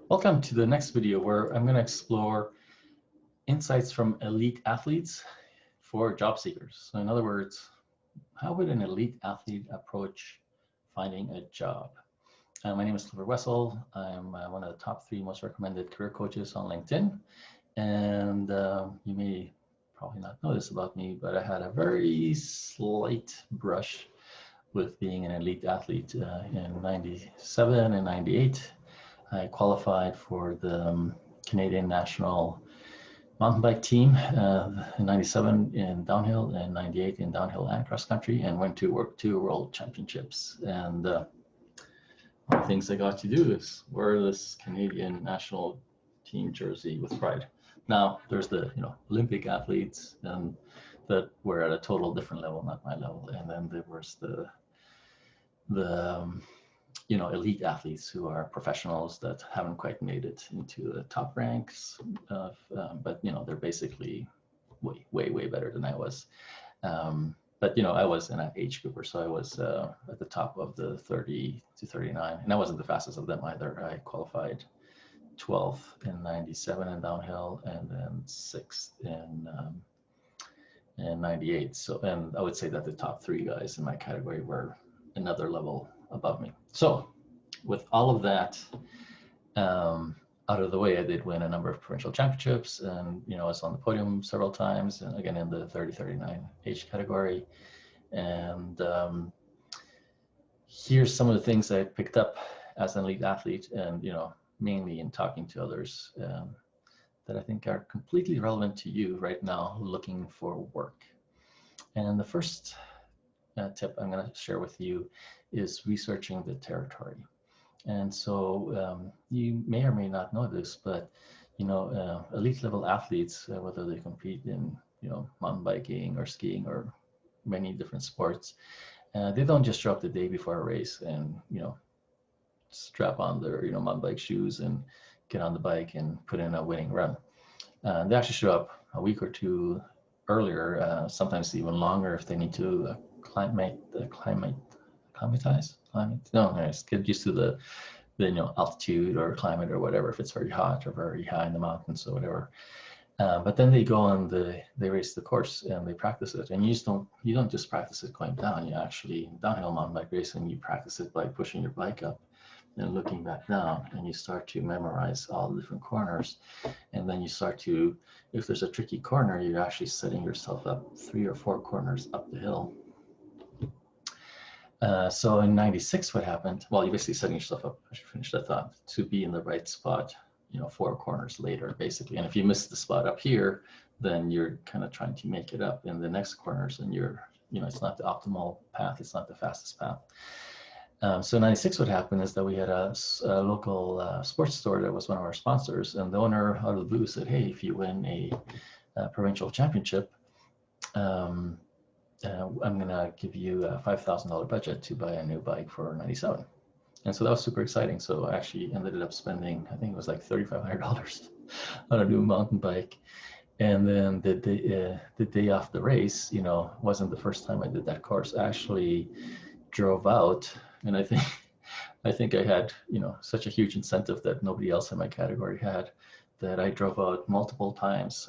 Welcome to the next video where I'm going to explore insights from elite athletes for job seekers. So in other words, how would an elite athlete approach finding a job? My name is Clifford Wessel. I'm one of the top 3 most recommended career coaches on LinkedIn. And you may probably not know this about me, but I had a very slight brush with being an elite athlete in 97 and 98. I qualified for the Canadian national mountain bike team in 97 in downhill and 98 in downhill and cross country, and went to work 2 world championships. And one of the things I got to do is wear this Canadian national team jersey with pride. Now there's the Olympic athletes and that were at a total different level, not my level, and then there was the elite athletes who are professionals that haven't quite made it into the top ranks, but they're basically way better than I was. But I was in an age grouper, so I was at the top of the 30 to 39, and I wasn't the fastest of them either. I qualified 12th in 97 in downhill, and then 6th in 98. So, and I would say that the top 3 guys in my category were another level above me. So with all of that out of the way, I did win a number of provincial championships, and I was on the podium several times, and again in the 30-39 age category. And here's some of the things I picked up as an elite athlete, and mainly in talking to others that I think are completely relevant to you right now looking for work. And the first tip I'm going to share with you is researching the territory. And so you may or may not know this, but elite level athletes, whether they compete in mountain biking or skiing or many different sports, they don't just show up the day before a race and strap on their mountain bike shoes and get on the bike and put in a winning run. They actually show up a week or 2 earlier, sometimes even longer if they need to get used to the altitude or climate or whatever, if it's very hot or very high in the mountains or whatever. But then they go and they race the course and they practice it. And you don't just practice it going down. You actually, downhill mountain bike racing, you practice it by pushing your bike up and looking back down, and you start to memorize all the different corners. And then you start to, if there's a tricky corner, you're actually setting yourself up 3 or 4 corners up the hill. So in 96, what happened? Well, you're basically setting yourself up, I should finish that thought, to be in the right spot, 4 corners later, basically. And if you miss the spot up here, then you're kind of trying to make it up in the next corners, and it's not the optimal path, it's not the fastest path. So in 96, what happened is that we had a local sports store that was one of our sponsors, and the owner out of the blue said, hey, if you win a provincial championship, I'm going to give you a $5,000 budget to buy a new bike for 97. And so that was super exciting. So I actually ended up spending, I think it was like $3,500 on a new mountain bike. And then the day off the race, wasn't the first time I did that course. I actually drove out, and I think I had, such a huge incentive that nobody else in my category had, that I drove out multiple times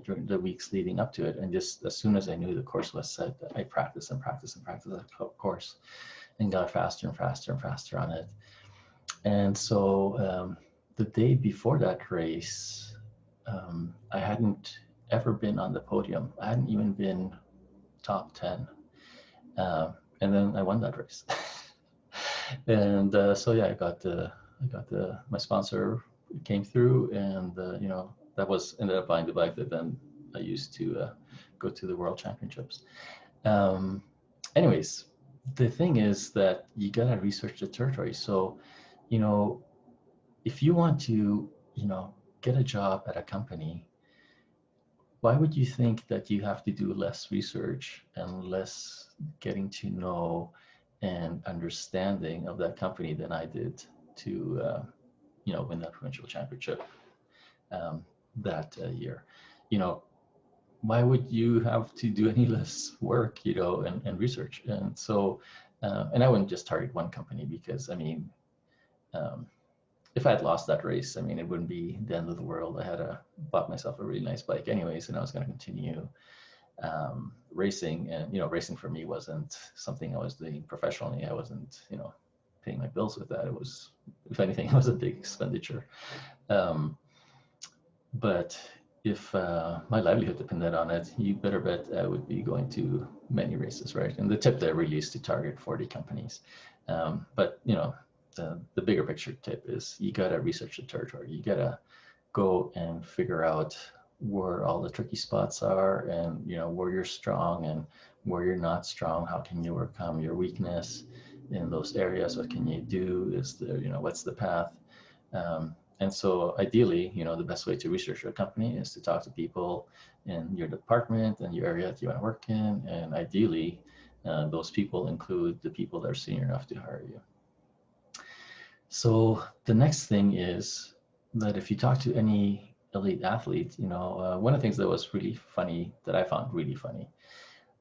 during the weeks leading up to it. And just as soon as I knew the course was set, I practiced that course and got faster and faster and faster on it. And so the day before that race, I hadn't ever been on the podium. I hadn't even been top 10. And then I won that race. And so yeah, I got my sponsor came through, and that ended up buying the bike that then I used to go to the World Championships. Anyways, the thing is that you gotta research the territory. So, if you want to, get a job at a company, why would you think that you have to do less research and less getting to know and understanding of that company than I did to, win that provincial championship that year? Why would you have to do any less work, and research? And so, and I wouldn't just target one company, because if I had lost that race, I mean, it wouldn't be the end of the world. I had bought myself a really nice bike anyways, and I was going to continue racing. And, racing for me wasn't something I was doing professionally. I wasn't, paying my bills with that. It was, if anything, it was a big expenditure. But if my livelihood depended on it, you better bet I would be going to many races, right? And the tip there really is to target 40 companies. But, the bigger picture tip is you got to research the territory. You got to go and figure out where all the tricky spots are, and, where you're strong and where you're not strong. How can you overcome your weakness in those areas? What can you do? Is there, what's the path? And so ideally, the best way to research your company is to talk to people in your department and your area that you want to work in. And ideally, those people include the people that are senior enough to hire you. So the next thing is that if you talk to any elite athlete, one of the things that was really funny, that I found really funny,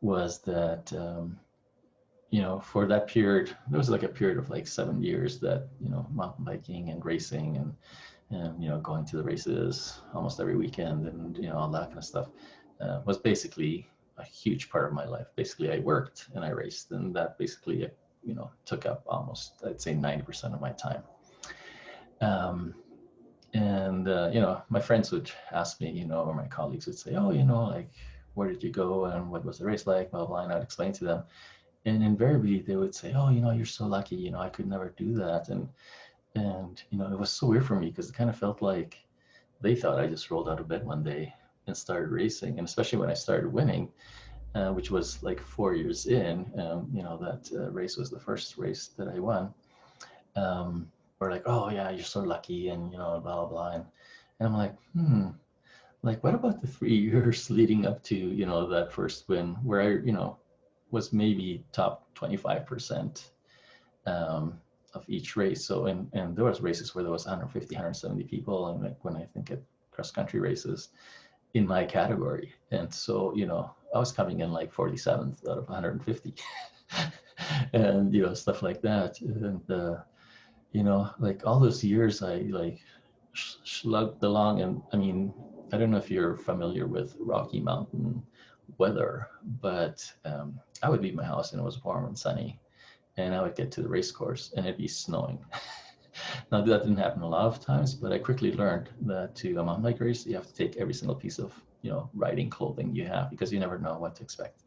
was that, for that period, there was like a period of like 7 years that, mountain biking and racing and going to the races almost every weekend and, all that kind of stuff was basically a huge part of my life. Basically, I worked and I raced, and that basically, took up almost, I'd say 90% of my time. My friends would ask me, or my colleagues would say, oh, like, where did you go and what was the race like, blah, blah, and I'd explain to them. And invariably they would say, oh, you're so lucky, I could never do that. And it was so weird for me because it kind of felt like they thought I just rolled out of bed one day and started racing. And especially when I started winning, which was like 4 years in, that race was the first race that I won. We're like, oh yeah, you're so lucky, and blah, blah, blah. And I'm like, like, what about the 3 years leading up to, that first win where I, was maybe top 25% of each race. So, and there was races where there was 150, 170 people. And like when I think of cross country races in my category. And so, I was coming in like 47th out of 150 and, stuff like that. And, like all those years I like slugged along. And I mean, I don't know if you're familiar with Rocky Mountain weather, but I would leave my house and it was warm and sunny, and I would get to the race course and it'd be snowing. Now that didn't happen a lot of times, but I quickly learned that to a mountain bike race, you have to take every single piece of, riding clothing you have, because you never know what to expect.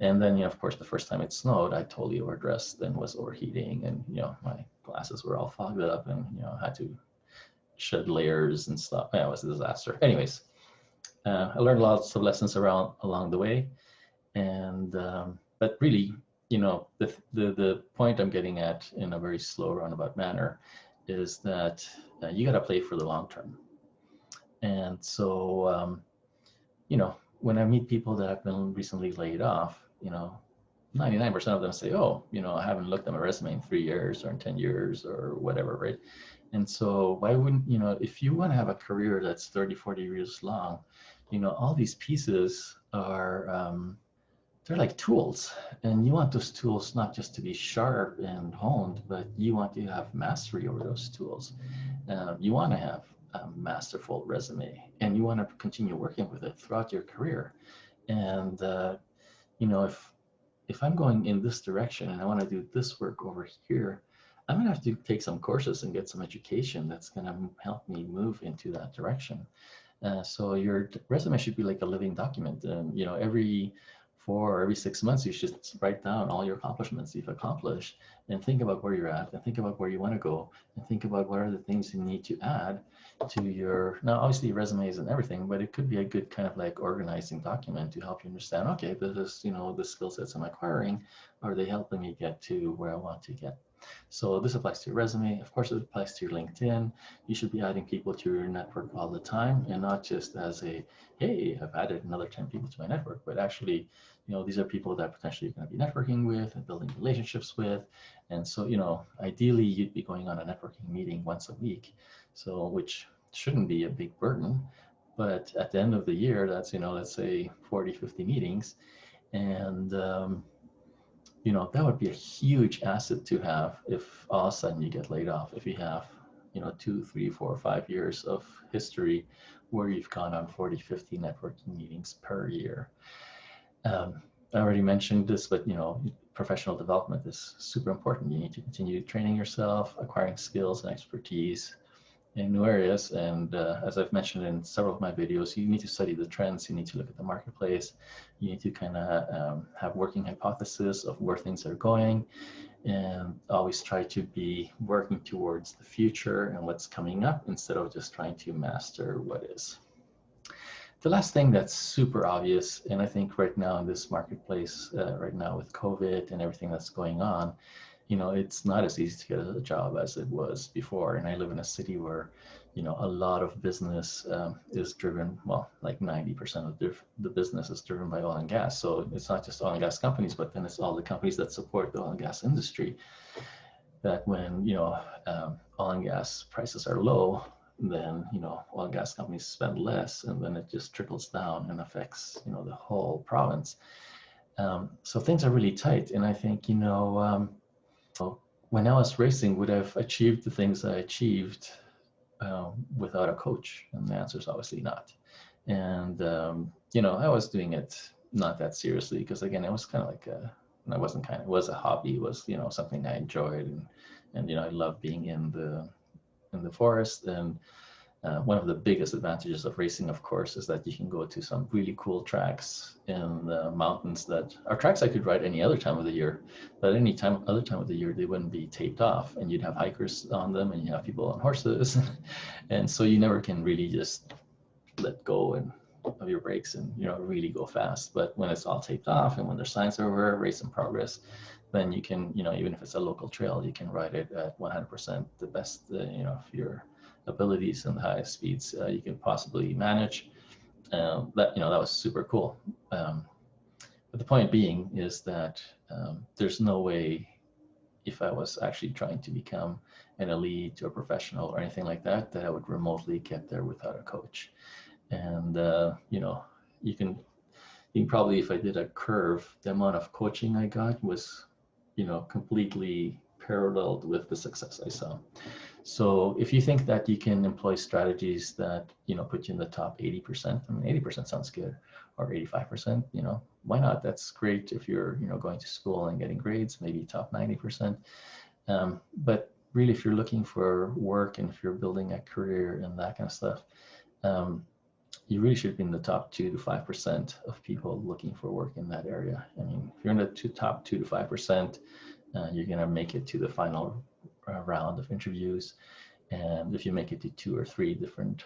And then, of course, the first time it snowed, I totally overdressed and was overheating, and, my glasses were all fogged up, and, had to shed layers and stuff. Yeah, it was a disaster. Anyways, I learned lots of lessons along the way. And, but really, the point I'm getting at in a very slow roundabout manner is that you got to play for the long term. And so, when I meet people that have been recently laid off, 99% of them say, oh, I haven't looked at my resume in 3 years or in 10 years or whatever, right? And so why wouldn't, if you want to have a career that's 30, 40 years long, all these pieces are, they're like tools, and you want those tools not just to be sharp and honed, but you want to have mastery over those tools. You want to have a masterful resume, and you want to continue working with it throughout your career. And if I'm going in this direction and I want to do this work over here, I'm going to have to take some courses and get some education that's going to help me move into that direction. So your resume should be like a living document, and every 4 or every 6 months, you should write down all your accomplishments you've accomplished, and think about where you're at, and think about where you want to go, and think about what are the things you need to add to your, now obviously resume isn't everything, but it could be a good kind of like organizing document to help you understand, okay, this is, the skill sets I'm acquiring, are they helping me get to where I want to get? So this applies to your resume. Of course, it applies to your LinkedIn. You should be adding people to your network all the time, and not just as a, hey, I've added another 10 people to my network, but actually, these are people that potentially you're going to be networking with and building relationships with. And so, ideally you'd be going on a networking meeting once a week. So, which shouldn't be a big burden, but at the end of the year, that's, let's say 40, 50 meetings. And, that would be a huge asset to have if all of a sudden you get laid off, if you have 2, 3, 4, 5 years of history where you've gone on 40, 50 networking meetings per year. I already mentioned this, but professional development is super important. You need to continue training yourself, acquiring skills and expertise in new areas. And as I've mentioned in several of my videos, you need to study the trends. You need to look at the marketplace. You need to kind of have working hypothesis of where things are going, and always try to be working towards the future and what's coming up instead of just trying to master what is. The last thing that's super obvious, and I think right now in this marketplace, right now with COVID and everything that's going on, it's not as easy to get a job as it was before. And I live in a city where, a lot of business is driven, well, like 90% of the business is driven by oil and gas. So it's not just oil and gas companies, but then it's all the companies that support the oil and gas industry. That when, oil and gas prices are low, then oil and gas companies spend less, and then it just trickles down and affects the whole province. So things are really tight, and I think when I was racing, would I have achieved the things I achieved without a coach? And the answer is obviously not. And I was doing it not that seriously, because again, it was kind of like it was a hobby. It was something I enjoyed, and I loved being in the forest. And one of the biggest advantages of racing, of course, is that you can go to some really cool tracks in the mountains that are tracks I could ride any other time of the year. But any other time of the year, they wouldn't be taped off, and you'd have hikers on them, and you have people on horses, and so you never can really just let go of your brakes and really go fast. But when it's all taped off, and when there's signs over race in progress, then you can even if it's a local trail, you can ride it at 100% the best if your abilities and the highest speeds you can possibly manage. That was super cool. But the point being is that there's no way, if I was actually trying to become an elite or professional or anything like that, that I would remotely get there without a coach. And you can probably, if I did a curve, the amount of coaching I got was completely paralleled with the success I saw. So if you think that you can employ strategies that put you in the top 80%, 80% sounds good, or 85%, why not? That's great if you're going to school and getting grades, maybe top 90%. But really, if you're looking for work and if you're building a career and that kind of stuff, you really should be in the top 2 to 5% of people looking for work in that area. If you're in the top 2 to 5%, you're going to make it to the final round of interviews. And if you make it to 2 or 3 different,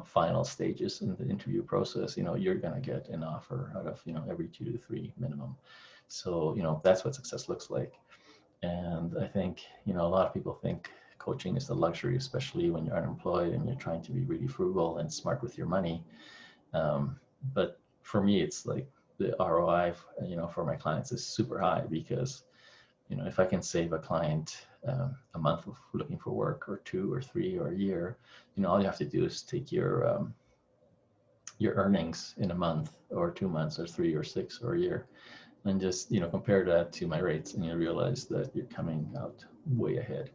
final stages in the interview process, you're going to get an offer out of, every 2 to 3 minimum. So, that's what success looks like. And I think, a lot of people think coaching is a luxury, especially when you're unemployed and you're trying to be really frugal and smart with your money. But for me, it's like the ROI, for my clients is super high, because if I can save a client a month of looking for work, or 2 or 3 or a year, all you have to do is take your earnings in a month or 2 months or 3 or 6 or a year, and just compare that to my rates, and you realize that you're coming out way ahead.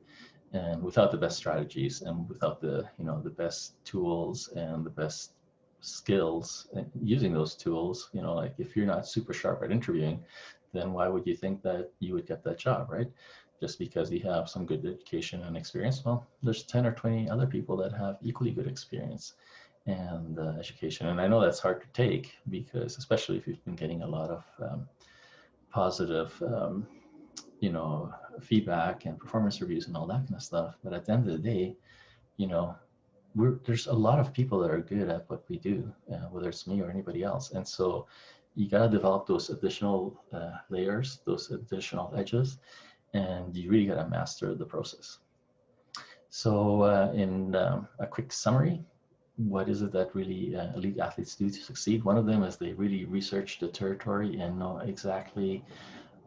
And without the best strategies, and without the the best tools and the best skills, and using those tools, like if you're not super sharp at interviewing, then why would you think that you would get that job, right? Just because you have some good education and experience? Well, there's 10 or 20 other people that have equally good experience and education. And I know that's hard to take, because especially if you've been getting a lot of positive, feedback and performance reviews and all that kind of stuff. But at the end of the day, there's a lot of people that are good at what we do, whether it's me or anybody else. And so you got to develop those additional layers, those additional edges, and you really got to master the process. So in a quick summary, what is it that really elite athletes do to succeed? One of them is they really research the territory and know exactly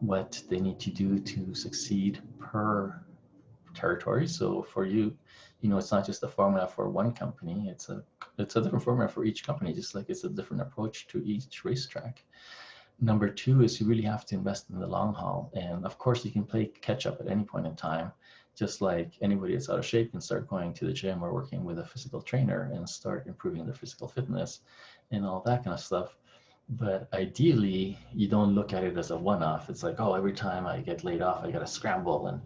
what they need to do to succeed per territory. So for you, it's not just a formula for one company, it's a different formula for each company, just like it's a different approach to each racetrack. Number 2 is you really have to invest in the long haul. And of course, you can play catch up at any point in time. just like anybody that's out of shape can start going to the gym or working with a physical trainer and start improving their physical fitness and all that kind of stuff. But ideally, you don't look at it as a one-off. It's like, oh, every time I get laid off, I got to scramble, and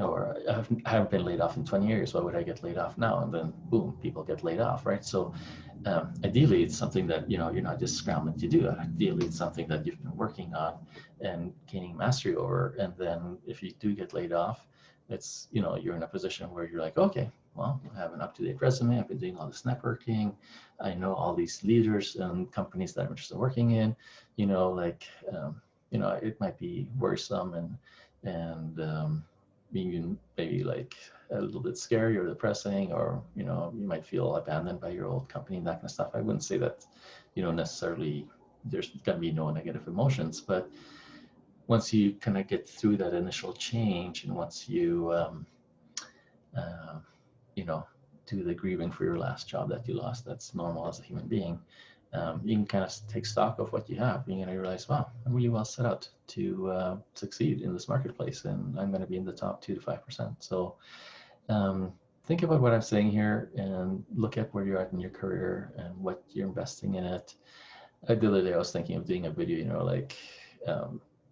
or I haven't been laid off in 20 years. Why would I get laid off now? And then boom, people get laid off, right? So ideally, it's something that you're not just scrambling to do. Ideally, it's something that you've been working on and gaining mastery over. And then if you do get laid off, it's you're in a position where you're like, okay, well, I have an up-to-date resume. I've been doing all this networking. I know all these leaders and companies that I'm interested in working in. It might be worrisome and even maybe like a little bit scary or depressing, or you might feel abandoned by your old company and that kind of stuff. I wouldn't say that necessarily there's going to be no negative emotions, but once you kind of get through that initial change, and once you do the grieving for your last job that you lost, that's normal as a human being. You can kind of take stock of what you have. You're going to realize, wow, I'm really well set out to succeed in this marketplace, and I'm going to be in the top 2 to 5%. So think about what I'm saying here and look at where you're at in your career and what you're investing in it. The other day I was thinking of doing a video,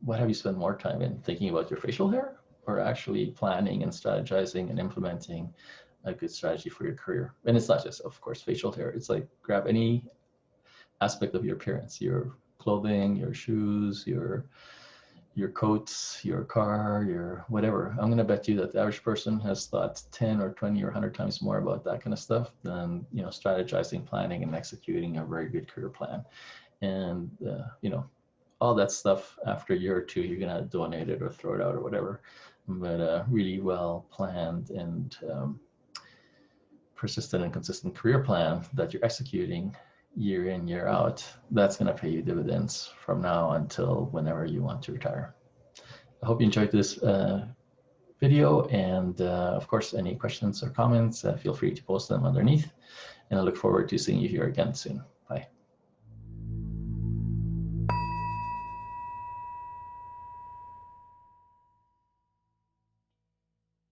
what have you spent more time in, thinking about your facial hair or actually planning and strategizing and implementing a good strategy for your career? And it's not just, of course, facial hair. It's like grab any aspect of your appearance, your clothing, your shoes, your coats, your car, your whatever. I'm going to bet you that the average person has thought 10 or 20 or 100 times more about that kind of stuff than strategizing, planning, and executing a very good career plan. And all that stuff, after a year or two, you're going to donate it or throw it out or whatever. But a really well planned and persistent and consistent career plan that you're executing year in, year out, that's going to pay you dividends from now until whenever you want to retire. I hope you enjoyed this video, and of course, any questions or comments, feel free to post them underneath, and I look forward to seeing you here again soon.